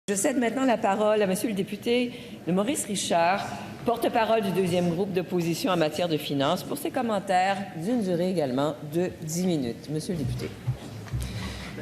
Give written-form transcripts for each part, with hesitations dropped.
Je cède maintenant la parole à Monsieur le député de Maurice Richard, porte-parole du deuxième groupe d'opposition en matière de finances, pour ses commentaires d'une durée également de 10 minutes. Monsieur le député.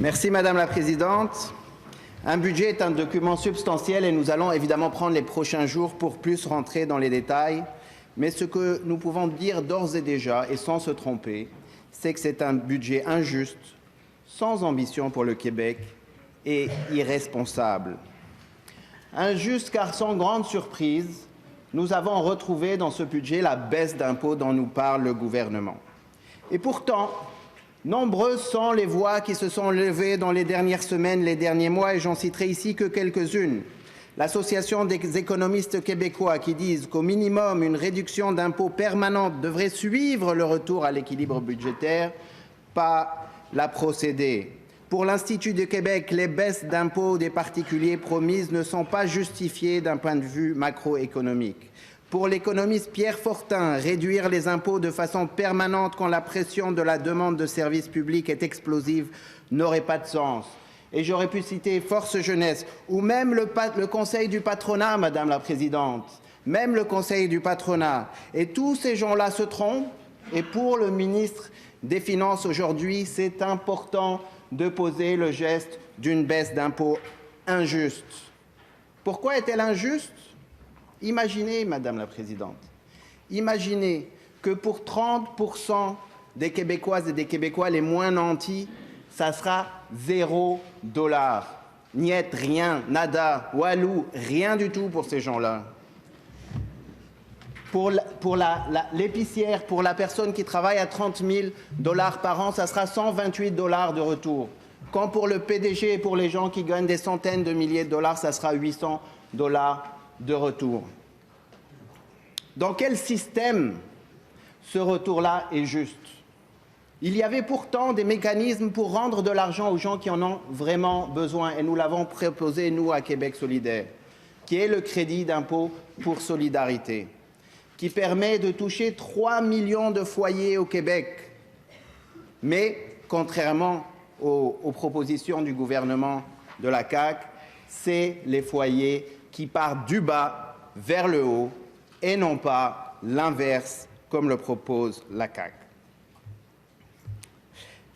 Merci Madame la Présidente. Un budget est un document substantiel et nous allons évidemment prendre les prochains jours pour plus rentrer dans les détails. Mais ce que nous pouvons dire d'ores et déjà, et sans se tromper, c'est que c'est un budget injuste, sans ambition pour le Québec et irresponsable. Injuste car sans grande surprise, nous avons retrouvé dans ce budget la baisse d'impôts dont nous parle le gouvernement. Et pourtant, nombreuses sont les voix qui se sont levées dans les dernières semaines, les derniers mois, et j'en citerai ici que quelques-unes. L'Association des économistes québécois qui disent qu'au minimum, une réduction d'impôts permanente devrait suivre le retour à l'équilibre budgétaire, pas la procéder. Pour l'Institut du Québec, les baisses d'impôts des particuliers promises ne sont pas justifiées d'un point de vue macroéconomique. Pour l'économiste Pierre Fortin, réduire les impôts de façon permanente quand la pression de la demande de services publics est explosive n'aurait pas de sens. Et j'aurais pu citer Force Jeunesse ou même le Conseil du patronat, Madame la Présidente, même le Conseil du patronat. Et tous ces gens-là se trompent. Et pour le ministre des Finances aujourd'hui, c'est important de poser le geste d'une baisse d'impôts injuste. Pourquoi est-elle injuste? Imaginez, Madame la Présidente, imaginez que pour 30% des Québécoises et des Québécois les moins nantis, ça sera $0. Niet, rien, nada, walou, rien du tout pour ces gens-là. Pour l'épicière, pour la personne qui travaille à $30 000 par an, ça sera $128 de retour. Quand pour le PDG et pour les gens qui gagnent des centaines de milliers de dollars, ça sera $800 de retour. Dans quel système ce retour-là est juste? Il y avait pourtant des mécanismes pour rendre de l'argent aux gens qui en ont vraiment besoin, et nous l'avons proposé, nous, à Québec solidaire, qui est le crédit d'impôt pour solidarité, qui permet de toucher 3 millions de foyers au Québec. Mais, contrairement aux propositions du gouvernement de la CAQ, c'est les foyers qui partent du bas vers le haut et non pas l'inverse, comme le propose la CAQ.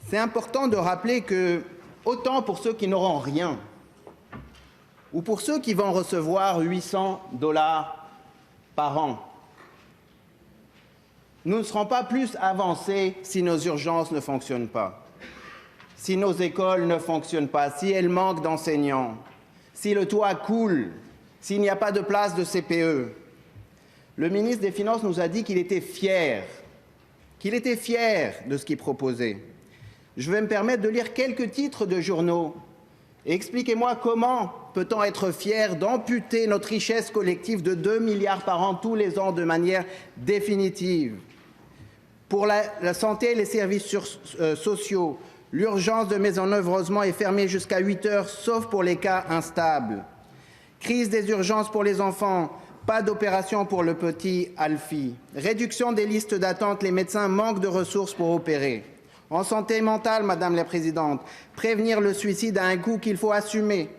C'est important de rappeler que, autant pour ceux qui n'auront rien, ou pour ceux qui vont recevoir $800 par an, nous ne serons pas plus avancés si nos urgences ne fonctionnent pas, si nos écoles ne fonctionnent pas, si elles manquent d'enseignants, si le toit coule, s'il n'y a pas de place de CPE. Le ministre des Finances nous a dit qu'il était fier de ce qu'il proposait. Je vais me permettre de lire quelques titres de journaux. Expliquez-moi comment peut-on être fier d'amputer notre richesse collective de 2 milliards par an tous les ans de manière définitive. Pour la santé et les services sociaux, l'urgence de Maisonneuve-Rosemont est fermée jusqu'à 8 heures, sauf pour les cas instables. Crise des urgences pour les enfants, pas d'opération pour le petit Alfie. Réduction des listes d'attente, les médecins manquent de ressources pour opérer. En santé mentale, Madame la Présidente, prévenir le suicide a un coût qu'il faut assumer.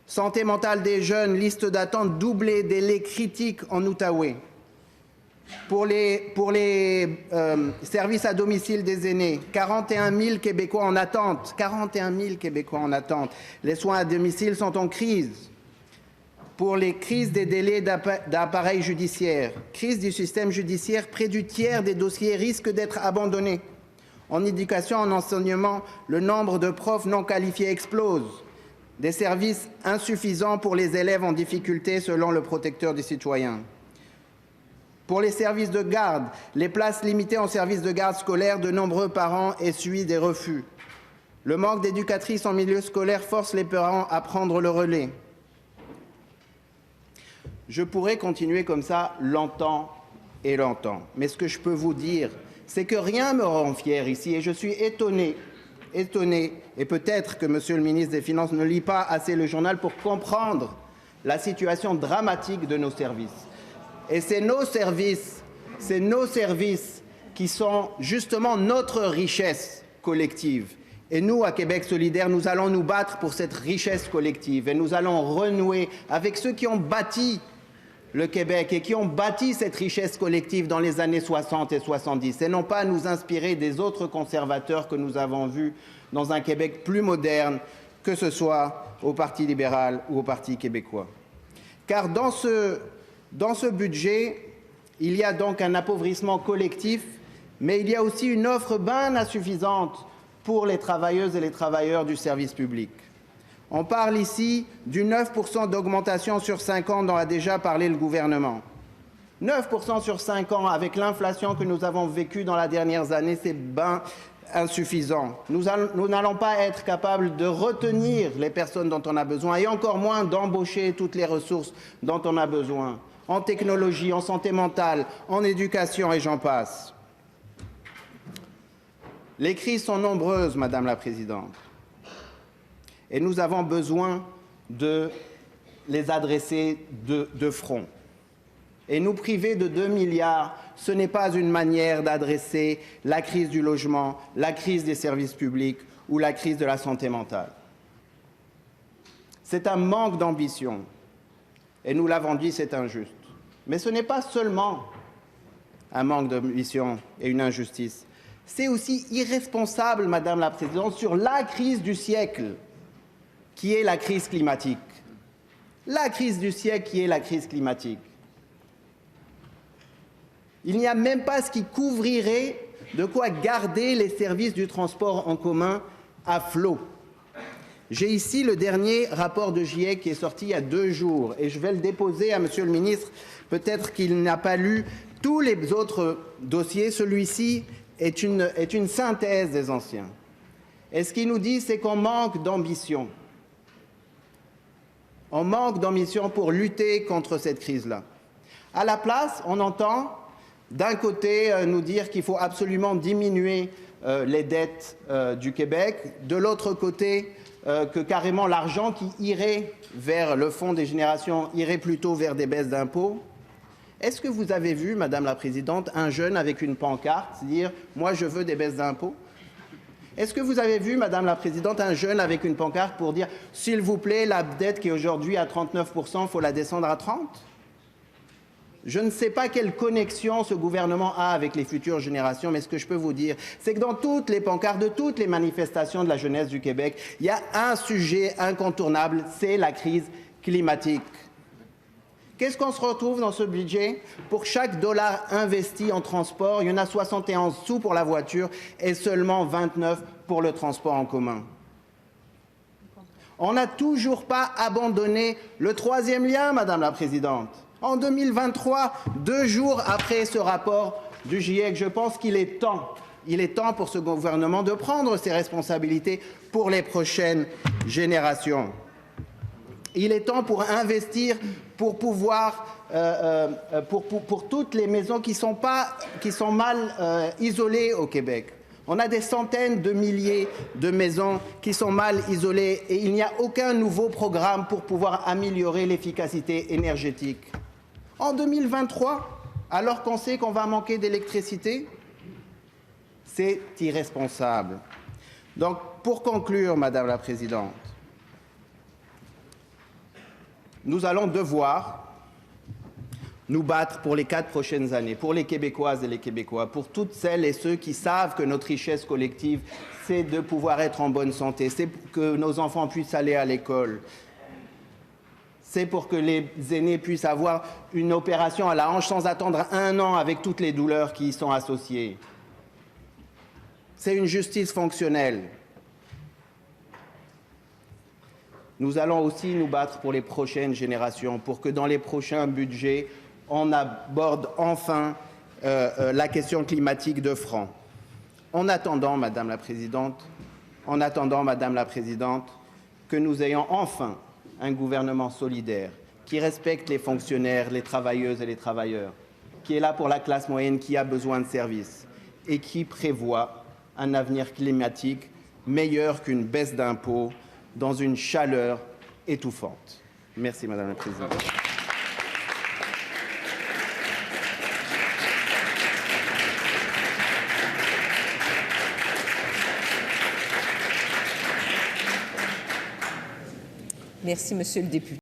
Santé mentale des jeunes, liste d'attente doublée, délais critiques en Outaouais. Pour les services à domicile des aînés, 41 000 Québécois en attente. 41 000 Québécois en attente. Les soins à domicile sont en crise. Pour les crises des délais d'appareils judiciaires, crise du système judiciaire, près du tiers des dossiers risquent d'être abandonnés. En éducation, en enseignement, le nombre de profs non qualifiés explose. Des services insuffisants pour les élèves en difficulté selon le protecteur des citoyens. Pour les services de garde, les places limitées en services de garde scolaire, de nombreux parents essuient des refus. Le manque d'éducatrices en milieu scolaire force les parents à prendre le relais. Je pourrais continuer comme ça longtemps et longtemps. Mais ce que je peux vous dire, c'est que rien ne me rend fier ici. Et je suis étonné, et peut-être que Monsieur le ministre des Finances ne lit pas assez le journal pour comprendre la situation dramatique de nos services. Et c'est nos services qui sont justement notre richesse collective. Et nous, à Québec solidaire, nous allons nous battre pour cette richesse collective et nous allons renouer avec ceux qui ont bâti le Québec et qui ont bâti cette richesse collective dans les années 60 et 70 et non pas nous inspirer des autres conservateurs que nous avons vus dans un Québec plus moderne, que ce soit au Parti libéral ou au Parti québécois. Car dans ce budget, il y a donc un appauvrissement collectif, mais il y a aussi une offre bien insuffisante pour les travailleuses et les travailleurs du service public. On parle ici du 9% d'augmentation sur 5 ans dont a déjà parlé le gouvernement. 9% sur 5 ans avec l'inflation que nous avons vécue dans les dernières années, c'est bien insuffisant. Nous n'allons pas être capables de retenir les personnes dont on a besoin et encore moins d'embaucher toutes les ressources dont on a besoin, en technologie, en santé mentale, en éducation et j'en passe. Les crises sont nombreuses, Madame la Présidente, et nous avons besoin de les adresser de front. Et nous priver de 2 milliards, ce n'est pas une manière d'adresser la crise du logement, la crise des services publics ou la crise de la santé mentale. C'est un manque d'ambition, et nous l'avons dit, c'est injuste. Mais ce n'est pas seulement un manque d'ambition et une injustice. C'est aussi irresponsable, Madame la Présidente, sur la crise du siècle, qui est la crise climatique. La crise du siècle qui est la crise climatique. Il n'y a même pas ce qui couvrirait de quoi garder les services du transport en commun à flot. J'ai ici le dernier rapport de GIEC qui est sorti il y a 2 jours et je vais le déposer à Monsieur le ministre. Peut-être qu'il n'a pas lu tous les autres dossiers. Celui-ci est une synthèse des anciens. Et ce qu'il nous dit, c'est qu'on manque d'ambition. On manque d'ambition pour lutter contre cette crise-là. À la place, on entend d'un côté nous dire qu'il faut absolument diminuer les dettes du Québec, de l'autre côté que carrément l'argent qui irait vers le Fonds des générations irait plutôt vers des baisses d'impôts. Est-ce que vous avez vu, Madame la Présidente, un jeune avec une pancarte dire « Moi, je veux des baisses d'impôts » ? Est-ce que vous avez vu, Madame la Présidente, un jeune avec une pancarte pour dire « S'il vous plaît, la dette qui est aujourd'hui à 39%, il faut la descendre à 30%? » Je ne sais pas quelle connexion ce gouvernement a avec les futures générations, mais ce que je peux vous dire, c'est que dans toutes les pancartes de toutes les manifestations de la jeunesse du Québec, il y a un sujet incontournable, c'est la crise climatique. Qu'est-ce qu'on se retrouve dans ce budget? Pour chaque dollar investi en transport, il y en a 71 sous pour la voiture et seulement 29 pour le transport en commun. On n'a toujours pas abandonné le 3e lien, Madame la Présidente. En 2023, 2 jours après ce rapport du GIEC, je pense qu'il est temps. Il est temps pour ce gouvernement de prendre ses responsabilités pour les prochaines générations. Il est temps pour investir, pour pouvoir, pour toutes les maisons qui sont mal isolées au Québec. On a des centaines de milliers de maisons qui sont mal isolées et il n'y a aucun nouveau programme pour pouvoir améliorer l'efficacité énergétique. En 2023, alors qu'on sait qu'on va manquer d'électricité, c'est irresponsable. Donc, pour conclure, Madame la Présidente, nous allons devoir nous battre pour les 4 prochaines années, pour les Québécoises et les Québécois, pour toutes celles et ceux qui savent que notre richesse collective, c'est de pouvoir être en bonne santé, c'est que nos enfants puissent aller à l'école, c'est pour que les aînés puissent avoir une opération à la hanche sans attendre 1 an avec toutes les douleurs qui y sont associées. C'est une justice fonctionnelle. Nous allons aussi nous battre pour les prochaines générations, pour que dans les prochains budgets, on aborde enfin la question climatique de front. En attendant, Madame la Présidente, que nous ayons enfin un gouvernement solidaire qui respecte les fonctionnaires, les travailleuses et les travailleurs, qui est là pour la classe moyenne qui a besoin de services et qui prévoit un avenir climatique meilleur qu'une baisse d'impôts dans une chaleur étouffante. Merci, Madame la Présidente. Merci, Monsieur le député.